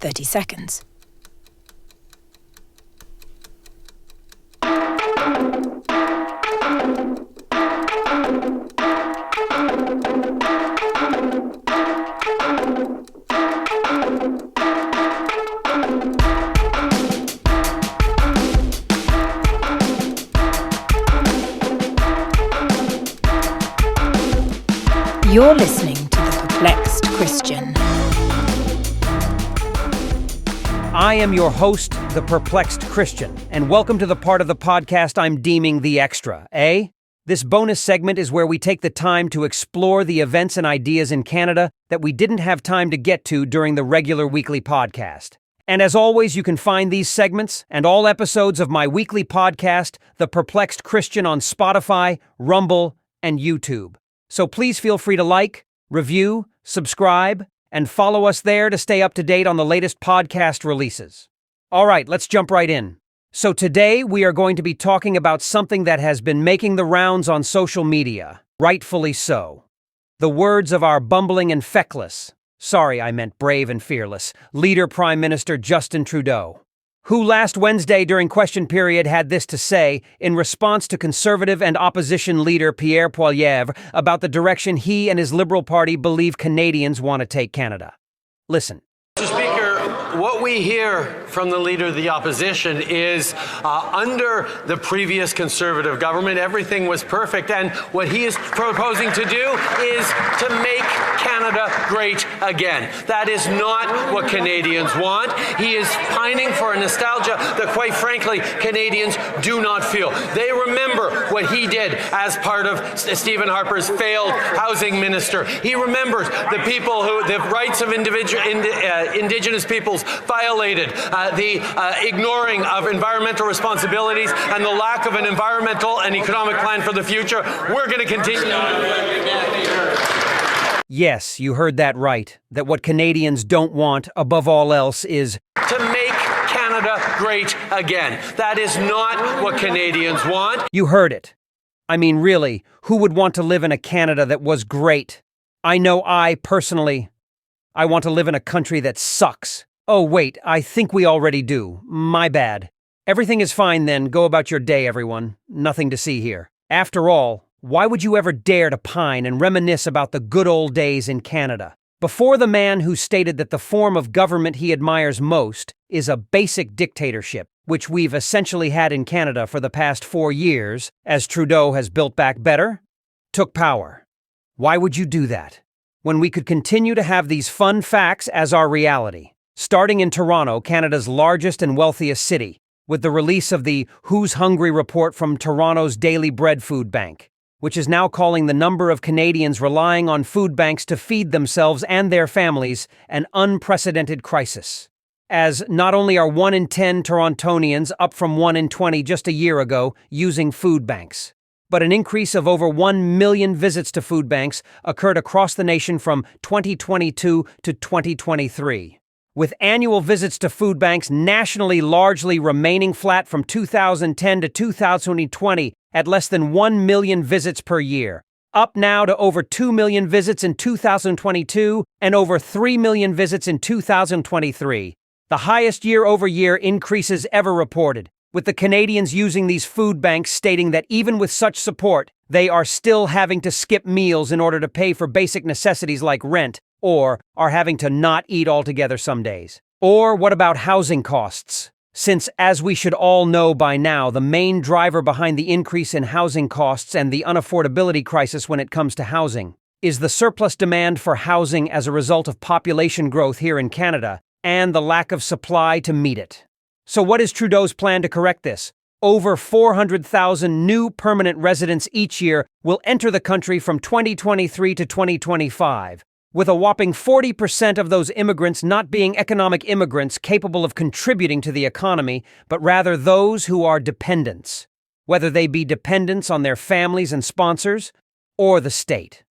30 seconds. You're listening to The Perplexed Christian. I am your host, The Perplexed Christian, and welcome to the part of the podcast I'm deeming the extra, eh? This bonus segment is where we take the time to explore the events and ideas in Canada that we didn't have time to get to during the regular weekly podcast. And as always, you can find these segments and all episodes of my weekly podcast, The Perplexed Christian, on Spotify, Rumble, and YouTube. So please feel free to like, review, subscribe, and follow us there to stay up to date on the latest podcast releases. All right, let's jump right in. So today we are going to be talking about something that has been making the rounds on social media, rightfully so. The words of our bumbling and feckless, sorry, I meant brave and fearless, leader Prime Minister Justin Trudeau, who last Wednesday during question period had this to say in response to Conservative and opposition leader Pierre Poilievre about the direction he and his Liberal Party believe Canadians want to take Canada. Listen. Mr. Speaker, what we hear from the Leader of the Opposition is under the previous Conservative government, everything was perfect, and what he is proposing to do is to make Canada great again. That is not what Canadians want. He is pining for a nostalgia that, quite frankly, Canadians do not feel. They remember what he did as part of Stephen Harper's failed housing minister. He remembers the people the rights of Indigenous peoples violated, the ignoring of environmental responsibilities, and the lack of an environmental and economic plan for the future. We're going to continue. Yes, you heard that right. That what Canadians don't want, above all else, is to make Canada great again. That is not what Canadians want. You heard it. I mean, really, who would want to live in a Canada that was great? I know I want to live in a country that sucks. Oh, wait, I think we already do. My bad. Everything is fine then. Go about your day, everyone. Nothing to see here. After all, why would you ever dare to pine and reminisce about the good old days in Canada? Before the man who stated that the form of government he admires most is a basic dictatorship, which we've essentially had in Canada for the past 4 years, as Trudeau has built back better, took power. Why would you do that, when we could continue to have these fun facts as our reality? Starting in Toronto, Canada's largest and wealthiest city, with the release of the Who's Hungry report from Toronto's Daily Bread Food Bank, which is now calling the number of Canadians relying on food banks to feed themselves and their families an unprecedented crisis. As not only are 1 in 10 Torontonians, up from 1 in 20 just a year ago, using food banks, but an increase of over 1 million visits to food banks occurred across the nation from 2022 to 2023. With annual visits to food banks nationally largely remaining flat from 2010 to 2020 at less than 1 million visits per year, up now to over 2 million visits in 2022 and over 3 million visits in 2023, the highest year-over-year increases ever reported, with the Canadians using these food banks stating that even with such support, they are still having to skip meals in order to pay for basic necessities like rent, or are having to not eat altogether some days. Or what about housing costs? Since, as we should all know by now, the main driver behind the increase in housing costs and the unaffordability crisis when it comes to housing is the surplus demand for housing as a result of population growth here in Canada and the lack of supply to meet it. So what is Trudeau's plan to correct this? Over 400,000 new permanent residents each year will enter the country from 2023 to 2025. With a whopping 40% of those immigrants not being economic immigrants capable of contributing to the economy, but rather those who are dependents, whether they be dependents on their families and sponsors, or the state,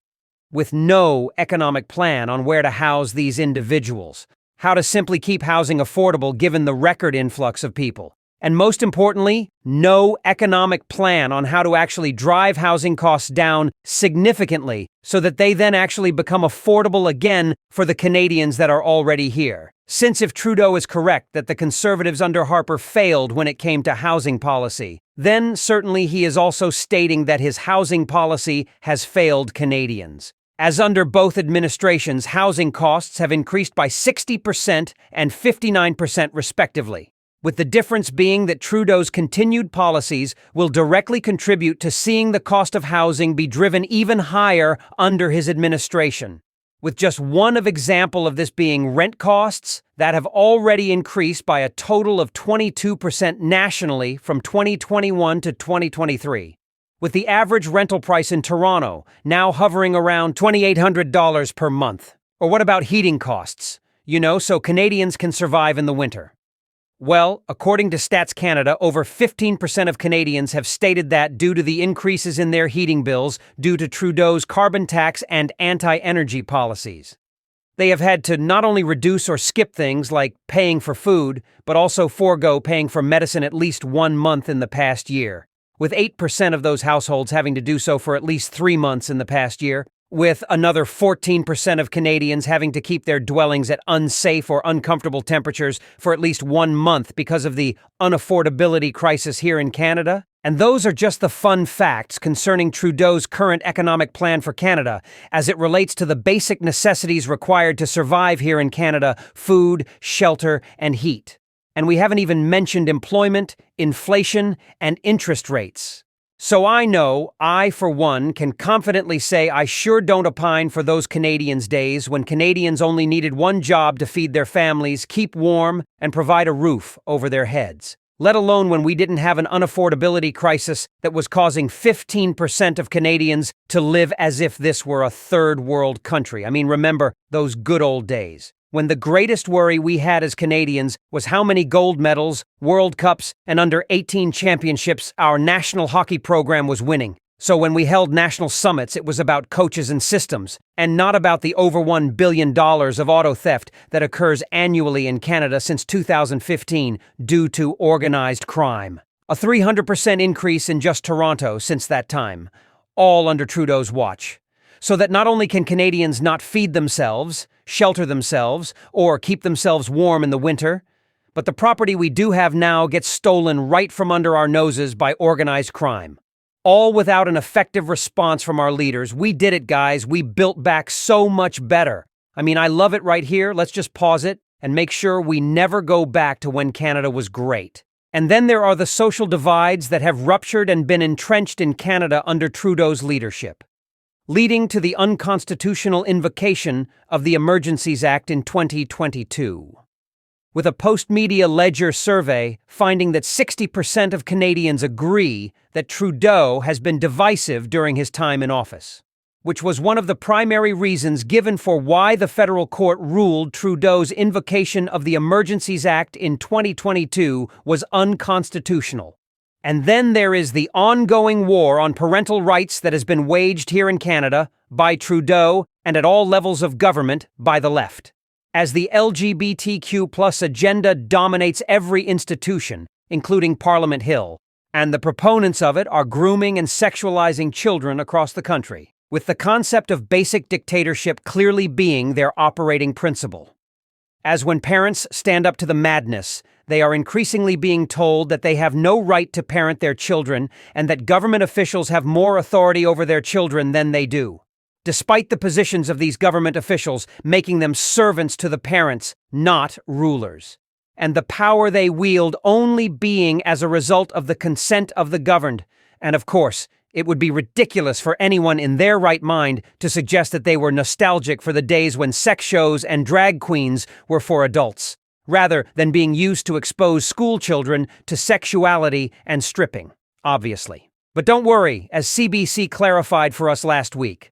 with no economic plan on where to house these individuals, how to simply keep housing affordable given the record influx of people, And most importantly, no economic plan on how to actually drive housing costs down significantly so that they then actually become affordable again for the Canadians that are already here. Since if Trudeau is correct that the Conservatives under Harper failed when it came to housing policy, then certainly he is also stating that his housing policy has failed Canadians. As under both administrations, housing costs have increased by 60% and 59% respectively, with the difference being that Trudeau's continued policies will directly contribute to seeing the cost of housing be driven even higher under his administration. With just one example of this being rent costs that have already increased by a total of 22% nationally from 2021 to 2023. With the average rental price in Toronto now hovering around $2,800 per month. Or what about heating costs? So Canadians can survive in the winter. Well, according to Stats Canada, over 15% of Canadians have stated that due to the increases in their heating bills due to Trudeau's carbon tax and anti-energy policies. They have had to not only reduce or skip things like paying for food, but also forego paying for medicine at least 1 month in the past year, with 8% of those households having to do so for at least 3 months in the past year, with another 14% of Canadians having to keep their dwellings at unsafe or uncomfortable temperatures for at least 1 month because of the unaffordability crisis here in Canada. And those are just the fun facts concerning Trudeau's current economic plan for Canada as it relates to the basic necessities required to survive here in Canada: food, shelter, and heat. And we haven't even mentioned employment, inflation, and interest rates. So I know, I for one, can confidently say I sure don't opine for those Canadians' days when Canadians only needed one job to feed their families, keep warm, and provide a roof over their heads. Let alone when we didn't have an unaffordability crisis that was causing 15% of Canadians to live as if this were a third world country. Remember those good old days, when the greatest worry we had as Canadians was how many gold medals, World Cups, and under-18 championships our national hockey program was winning. So when we held national summits, it was about coaches and systems, and not about the over $1 billion of auto theft that occurs annually in Canada since 2015 due to organized crime. A 300% increase in just Toronto since that time, all under Trudeau's watch. So that not only can Canadians not feed themselves, shelter themselves, or keep themselves warm in the winter, but the property we do have now gets stolen right from under our noses by organized crime. All without an effective response from our leaders. We did it, guys. We built back so much better. I love it right here. Let's just pause it and make sure we never go back to when Canada was great. And then there are the social divides that have ruptured and been entrenched in Canada under Trudeau's leadership, leading to the unconstitutional invocation of the Emergencies Act in 2022. With a post-media Ledger survey finding that 60% of Canadians agree that Trudeau has been divisive during his time in office, which was one of the primary reasons given for why the federal court ruled Trudeau's invocation of the Emergencies Act in 2022 was unconstitutional. And then there is the ongoing war on parental rights that has been waged here in Canada by Trudeau and at all levels of government by the left, as the LGBTQ+ agenda dominates every institution, including Parliament Hill, and the proponents of it are grooming and sexualizing children across the country, with the concept of basic dictatorship clearly being their operating principle. As when parents stand up to the madness, they are increasingly being told that they have no right to parent their children and that government officials have more authority over their children than they do, despite the positions of these government officials making them servants to the parents, not rulers, and the power they wield only being as a result of the consent of the governed. And of course, it would be ridiculous for anyone in their right mind to suggest that they were nostalgic for the days when sex shows and drag queens were for adults, rather than being used to expose school children to sexuality and stripping, obviously. But don't worry, as CBC clarified for us last week.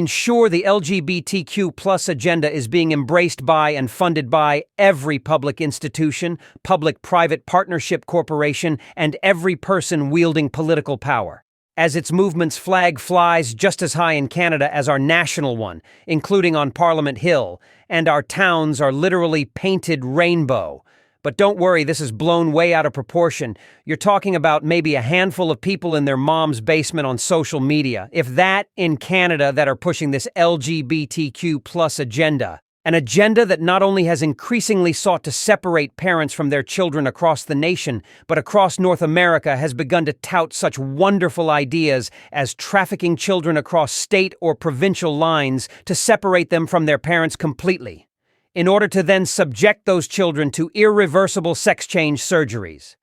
Sure, the LGBTQ+ agenda is being embraced by and funded by every public institution, public-private partnership corporation, and every person wielding political power, as its movement's flag flies just as high in Canada as our national one, including on Parliament Hill, and our towns are literally painted rainbow. But don't worry, this is blown way out of proportion. You're talking about maybe a handful of people in their mom's basement on social media, if that, in Canada, that are pushing this LGBTQ plus agenda. An agenda that not only has increasingly sought to separate parents from their children across the nation, but across North America has begun to tout such wonderful ideas as trafficking children across state or provincial lines to separate them from their parents completely, in order to then subject those children to irreversible sex change surgeries,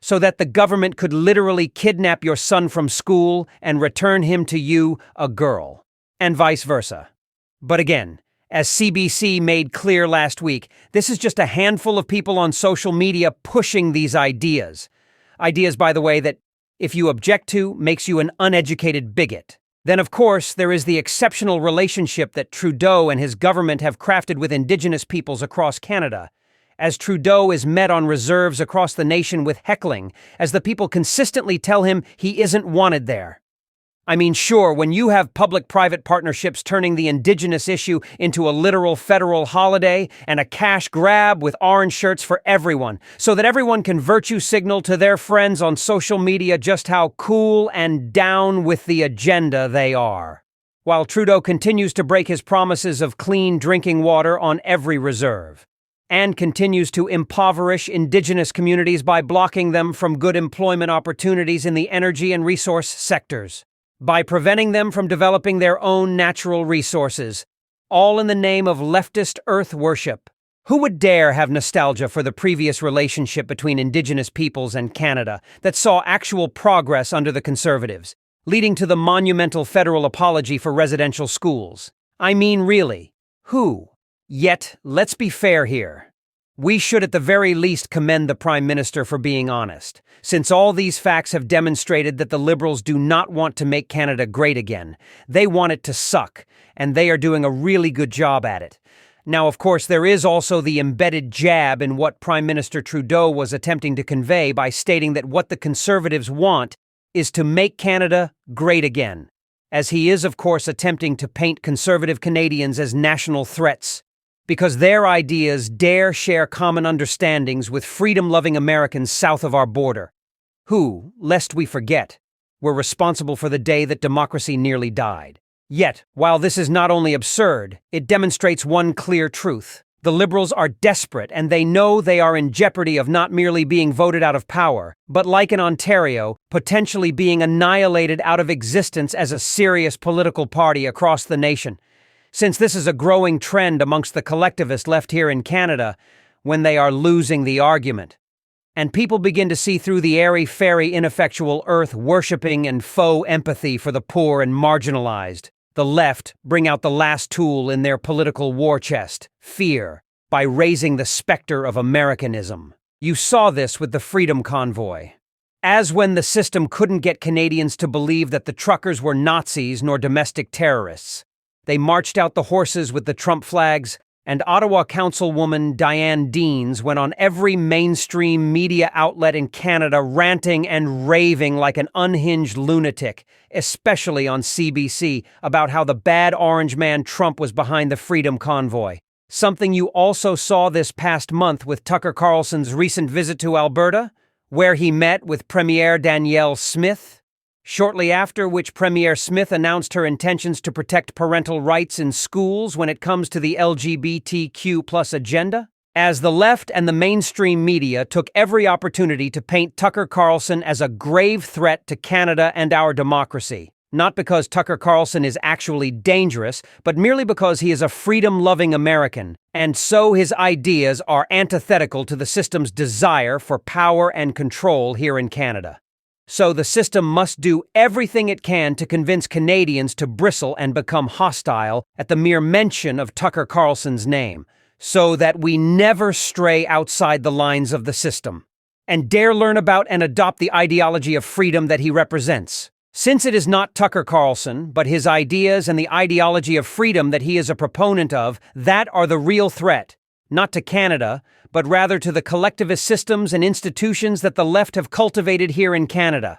so that the government could literally kidnap your son from school and return him to you, a girl, and vice versa. But again, as CBC made clear last week, this is just a handful of people on social media pushing these ideas. Ideas, by the way, that, if you object to, makes you an uneducated bigot. Then, of course, there is the exceptional relationship that Trudeau and his government have crafted with Indigenous peoples across Canada, as Trudeau is met on reserves across the nation with heckling, as the people consistently tell him he isn't wanted there. I mean, sure, when you have public-private partnerships turning the Indigenous issue into a literal federal holiday and a cash grab with orange shirts for everyone, so that everyone can virtue signal to their friends on social media just how cool and down with the agenda they are, while Trudeau continues to break his promises of clean drinking water on every reserve, and continues to impoverish Indigenous communities by blocking them from good employment opportunities in the energy and resource sectors, by preventing them from developing their own natural resources, all in the name of leftist earth worship. Who would dare have nostalgia for the previous relationship between Indigenous peoples and Canada that saw actual progress under the Conservatives, leading to the monumental federal apology for residential schools? I mean, really, who? Yet, let's be fair here. We should at the very least commend the Prime Minister for being honest, since all these facts have demonstrated that the Liberals do not want to make Canada great again. They want it to suck, and they are doing a really good job at it. Now, of course, there is also the embedded jab in what Prime Minister Trudeau was attempting to convey by stating that what the Conservatives want is to make Canada great again, as he is, of course, attempting to paint Conservative Canadians as national threats, because their ideas dare share common understandings with freedom-loving Americans south of our border, who, lest we forget, were responsible for the day that democracy nearly died. Yet, while this is not only absurd, it demonstrates one clear truth. The Liberals are desperate, and they know they are in jeopardy of not merely being voted out of power, but like in Ontario, potentially being annihilated out of existence as a serious political party across the nation, since this is a growing trend amongst the collectivists left here in Canada when they are losing the argument. And people begin to see through the airy-fairy ineffectual earth worshipping and faux empathy for the poor and marginalized. The left bring out the last tool in their political war chest, fear, by raising the specter of Americanism. You saw this with the Freedom Convoy. As when the system couldn't get Canadians to believe that the truckers were Nazis nor domestic terrorists, they marched out the horses with the Trump flags, and Ottawa Councilwoman Diane Deans went on every mainstream media outlet in Canada ranting and raving like an unhinged lunatic, especially on CBC, about how the bad orange man Trump was behind the Freedom Convoy. Something you also saw this past month with Tucker Carlson's recent visit to Alberta, where he met with Premier Danielle Smith, shortly after which Premier Smith announced her intentions to protect parental rights in schools when it comes to the LGBTQ plus agenda, as the left and the mainstream media took every opportunity to paint Tucker Carlson as a grave threat to Canada and our democracy, not because Tucker Carlson is actually dangerous, but merely because he is a freedom-loving American, and so his ideas are antithetical to the system's desire for power and control here in Canada. So the system must do everything it can to convince Canadians to bristle and become hostile at the mere mention of Tucker Carlson's name, so that we never stray outside the lines of the system, and dare learn about and adopt the ideology of freedom that he represents. Since it is not Tucker Carlson, but his ideas and the ideology of freedom that he is a proponent of, that are the real threat, not to Canada, but rather to the collectivist systems and institutions that the left have cultivated here in Canada,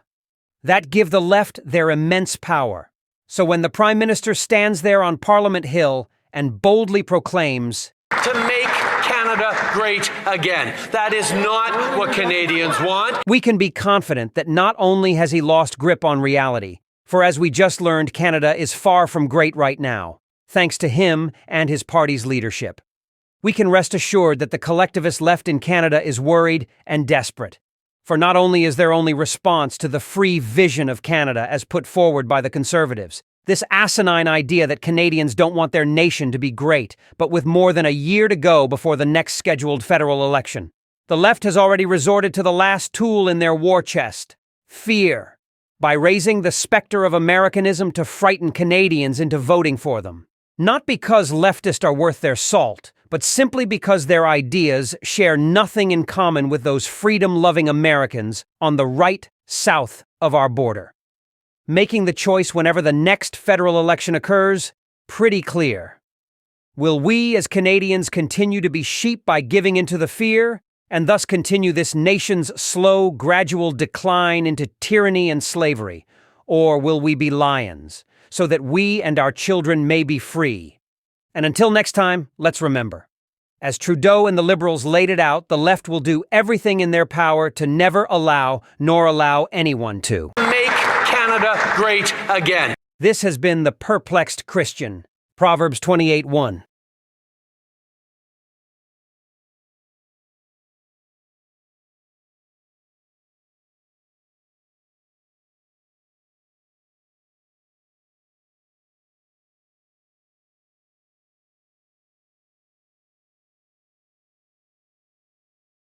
that give the left their immense power. So when the Prime Minister stands there on Parliament Hill and boldly proclaims, to make Canada great again. That is not what Canadians want. We can be confident that not only has he lost grip on reality, for as we just learned, Canada is far from great right now, thanks to him and his party's leadership. We can rest assured that the collectivist left in Canada is worried and desperate. For not only is their only response to the free vision of Canada as put forward by the Conservatives, this asinine idea that Canadians don't want their nation to be great, but with more than a year to go before the next scheduled federal election. The left has already resorted to the last tool in their war chest, fear, by raising the specter of Americanism to frighten Canadians into voting for them. Not because leftists are worth their salt, but simply because their ideas share nothing in common with those freedom-loving Americans on the right south of our border. Making the choice whenever the next federal election occurs pretty clear. Will we as Canadians continue to be sheep by giving into the fear, and thus continue this nation's slow, gradual decline into tyranny and slavery? Or will we be lions, so that we and our children may be free? And until next time, let's remember, as Trudeau and the Liberals laid it out, the left will do everything in their power to never allow, nor allow anyone to make Canada great again. This has been the Perplexed Christian, Proverbs 28:1.